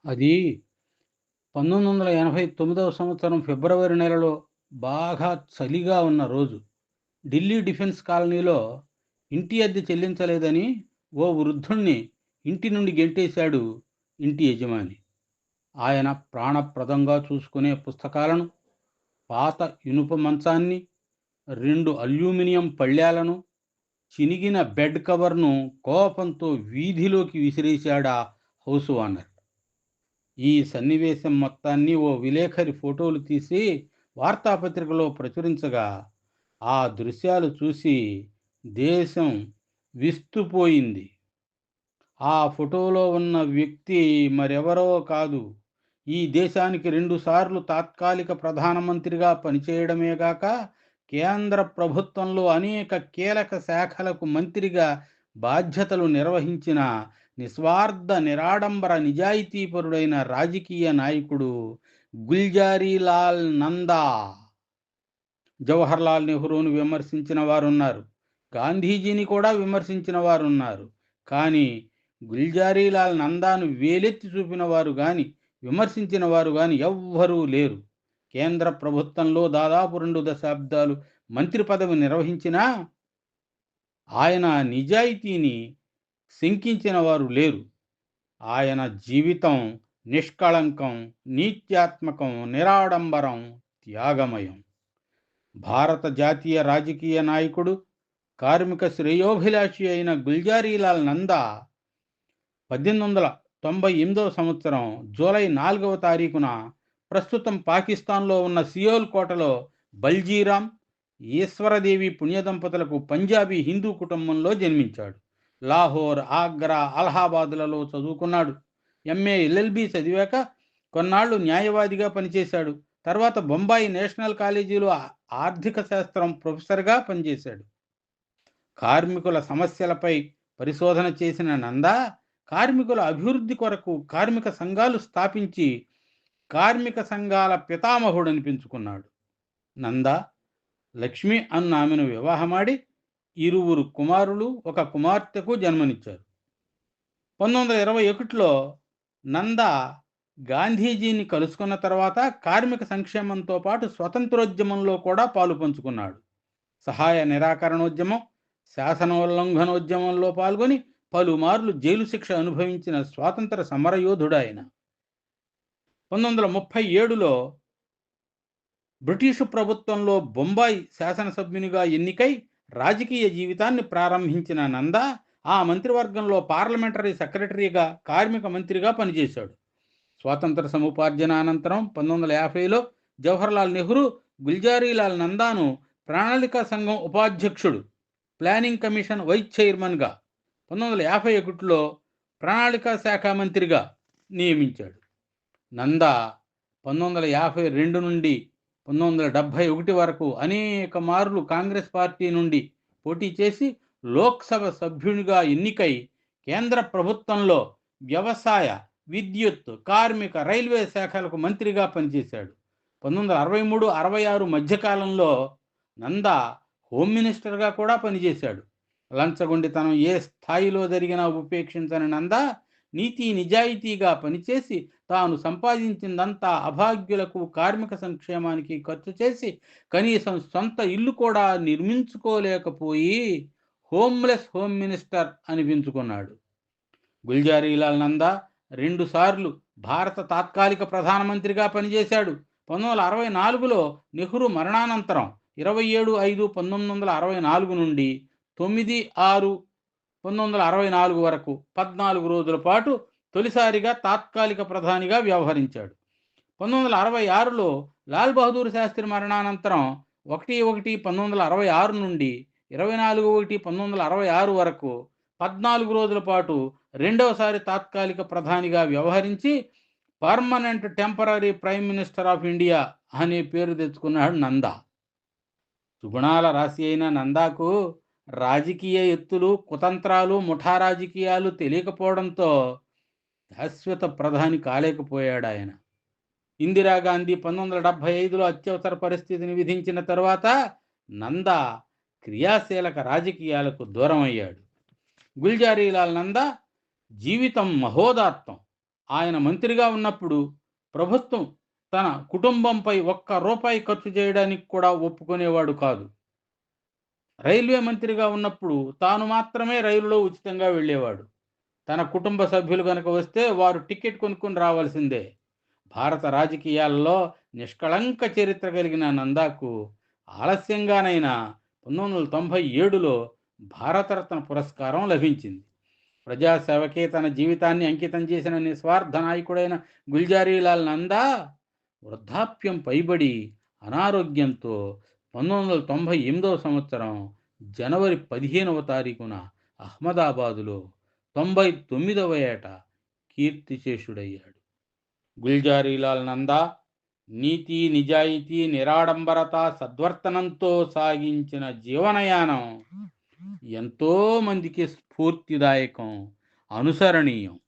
అది 1989వ సంవత్సరం ఫిబ్రవరి నెలలో బాగా చలిగా ఉన్న రోజు. ఢిల్లీ డిఫెన్స్ కాలనీలో ఇంటి అద్దె చెల్లించలేదని ఓ వృద్ధుణ్ణి ఇంటి నుండి గెంటేశాడు ఇంటి యజమాని. ఆయన ప్రాణప్రదంగా చూసుకునే పుస్తకాలను, పాత ఇనుప మంచాన్ని, 2 అల్యూమినియం పళ్ళేలను, చినిగిన బెడ్ కవర్‌ను కోపంతో వీధిలోకి విసిరేశాడా హౌస్ ఓనర్. ఈ సన్నివేశం మొత్తాన్ని ఓ విలేఖరి ఫోటోలు తీసి వార్తాపత్రికలో ప్రచురించగా, ఆ దృశ్యాలు చూసి దేశం విస్తుపోయింది. ఆ ఫోటోలో ఉన్న వ్యక్తి మరెవరో కాదు, ఈ దేశానికి 2 సార్లు తాత్కాలిక ప్రధానమంత్రిగా పనిచేయడమే గాక, కేంద్ర ప్రభుత్వంలో అనేక కీలక శాఖలకు మంత్రిగా బాధ్యతలు నిర్వహించిన నిస్వార్థ, నిరాడంబర, నిజాయితీపరుడైన రాజకీయ నాయకుడు గుల్జారీలాల్ నందా. జవహర్లాల్ నెహ్రూను విమర్శించిన వారున్నారు. గాంధీజీని కూడా విమర్శించిన వారున్నారు. కానీ గుల్జారీలాల్ నందాను వేలెత్తి చూపిన వారు గాని, విమర్శించిన వారు గాని ఎవ్వరూ లేరు. కేంద్ర ప్రభుత్వంలో దాదాపు 2 దశాబ్దాలు మంత్రి పదవి నిర్వహించినా ఆయన నిజాయితీని శంకించిన వారు లేరు. ఆయన జీవితం నిష్కళంకం, నీత్యాత్మకం, నిరాడంబరం, త్యాగమయం. భారత జాతీయ రాజకీయ నాయకుడు, కార్మిక శ్రేయోభిలాషి అయిన గుల్జారీలాల్ నందా 1898వ సంవత్సరం జూలై 4వ తారీఖున ప్రస్తుతం పాకిస్తాన్లో ఉన్న సియోల్ కోటలో బల్జీరాం, ఈశ్వరదేవి పుణ్యదంపతులకు పంజాబీ హిందూ కుటుంబంలో జన్మించాడు. లాహోర్, ఆగ్రా, అలహాబాద్లలో చదువుకున్నాడు. ఎంఏ ఎల్ఎల్బి చదివాక కొన్నాళ్లు న్యాయవాదిగా పనిచేశాడు. తర్వాత బొంబాయి నేషనల్ కాలేజీలో ఆర్థిక శాస్త్రం ప్రొఫెసర్గా పనిచేశాడు. కార్మికుల సమస్యలపై పరిశోధన చేసిన నందా కార్మికుల అభివృద్ధి కొరకు కార్మిక సంఘాలు స్థాపించి కార్మిక సంఘాల పితామహుడు అనిపించుకున్నాడు. నందా లక్ష్మి అన్న ఆమెను వివాహమాడి 2 కుమారులు, 1 కుమార్తెకు జన్మనిచ్చారు. 1921లో నందా గాంధీజీని కలుసుకున్న తర్వాత కార్మిక సంక్షేమంతో పాటు స్వతంత్రోద్యమంలో కూడా పాలు పంచుకున్నాడు. సహాయ నిరాకరణోద్యమం, శాసనోల్లంఘనోద్యమంలో పాల్గొని పలుమార్లు జైలు శిక్ష అనుభవించిన స్వాతంత్ర సమరయోధుడాయన. 1937లో బ్రిటిషు ప్రభుత్వంలో బొంబాయి శాసనసభ్యునిగా ఎన్నికై రాజకీయ జీవితాన్ని ప్రారంభించిన నందా ఆ మంత్రివర్గంలో పార్లమెంటరీ సెక్రటరీగా, కార్మిక మంత్రిగా పనిచేశాడు. స్వాతంత్ర సముపార్జన అనంతరం 1950లో జవహర్లాల్ నెహ్రూ గుల్జారీలాల్ నందాను ప్రణాళికా సంఘం ఉపాధ్యక్షుడు, ప్లానింగ్ కమిషన్ వైస్ చైర్మన్గా, 1951లో ప్రణాళికా శాఖ మంత్రిగా నియమించాడు. నందా 1952 నుండి 1971 వరకు అనేక మార్లు కాంగ్రెస్ పార్టీ నుండి పోటీ చేసి లోక్సభ సభ్యునిగా ఎన్నికై కేంద్ర ప్రభుత్వంలో వ్యవసాయ, విద్యుత్, కార్మిక, రైల్వే శాఖలకు మంత్రిగా పనిచేశాడు. 1963-66 మధ్యకాలంలో నందా హోమ్ మినిస్టర్గా కూడా పనిచేశాడు. లంచగొండితనం ఏ స్థాయిలో జరిగినా ఉపేక్షించని నందా నీతి నిజాయితీగా పనిచేసి తాను సంపాదించిందంతా అభాగ్యులకు, కార్మిక సంక్షేమానికి ఖర్చు చేసి కనీసం సొంత ఇల్లు కూడా నిర్మించుకోలేకపోయి హోమ్లెస్ హోమ్ మినిస్టర్ అనిపించుకున్నాడు. గుల్జారీలాల్ నందా 2 సార్లు భారత తాత్కాలిక ప్రధానమంత్రిగా పనిచేశాడు. 1964లో నెహ్రూ మరణానంతరం 27/5/1964 నుండి 9/6/1964 వరకు 14 రోజుల పాటు తొలిసారిగా తాత్కాలిక ప్రధానిగా వ్యవహరించాడు. 1966లో లాల్ బహదూర్ శాస్త్రి మరణానంతరం 1/1/1966 నుండి 24/1/1966 వరకు 14 రోజుల పాటు రెండవసారి తాత్కాలిక ప్రధానిగా వ్యవహరించి permanent temporary prime minister of India అనే పేరు తెచ్చుకున్నాడు నందా. సుగుణాల రాశి అయిన నందాకు రాజకీయ ఎత్తులు, కుతంత్రాలు, ముఠా రాజకీయాలు తెలియకపోవడంతో శాశ్వత ప్రధాని కాలేకపోయాడాయన. ఇందిరాగాంధీ 1975లో అత్యవసర పరిస్థితిని విధించిన తరువాత నందా క్రియాశీలక రాజకీయాలకు దూరం అయ్యాడు. గుల్జారీలాల్ నందా జీవితం మహోదాత్తం. ఆయన మంత్రిగా ఉన్నప్పుడు ప్రభుత్వం తన కుటుంబంపై ఒక్క రూపాయి ఖర్చు చేయడానికి కూడా ఒప్పుకునేవాడు కాదు. రైల్వే మంత్రిగా ఉన్నప్పుడు తాను మాత్రమే రైలులో ఉచితంగా వెళ్ళేవాడు. తన కుటుంబ సభ్యులు గనక వస్తే వారు టికెట్ కొనుక్కొని రావాల్సిందే. భారత రాజకీయాల్లో నిష్కళంక చరిత్ర కలిగిన నందాకు ఆలస్యంగానైనా 1997లో భారతరత్న పురస్కారం లభించింది. ప్రజాసేవకే తన జీవితాన్ని అంకితం చేసిన నిస్వార్థ నాయకుడైన గుల్జారీలాల్ నందా వృద్ధాప్యం పైబడి అనారోగ్యంతో 1998 సంవత్సరం జనవరి 15వ తారీఖున అహ్మదాబాదులో 99వ ఏట కీర్తిశేషుడయ్యాడు. గుల్జారీలాల్ నందా నీతి, నిజాయితీ, నిరాడంబరత, సద్వర్తనంతో సాగించిన జీవనయానం ఎంతో మందికి స్ఫూర్తిదాయకం, అనుసరణీయం.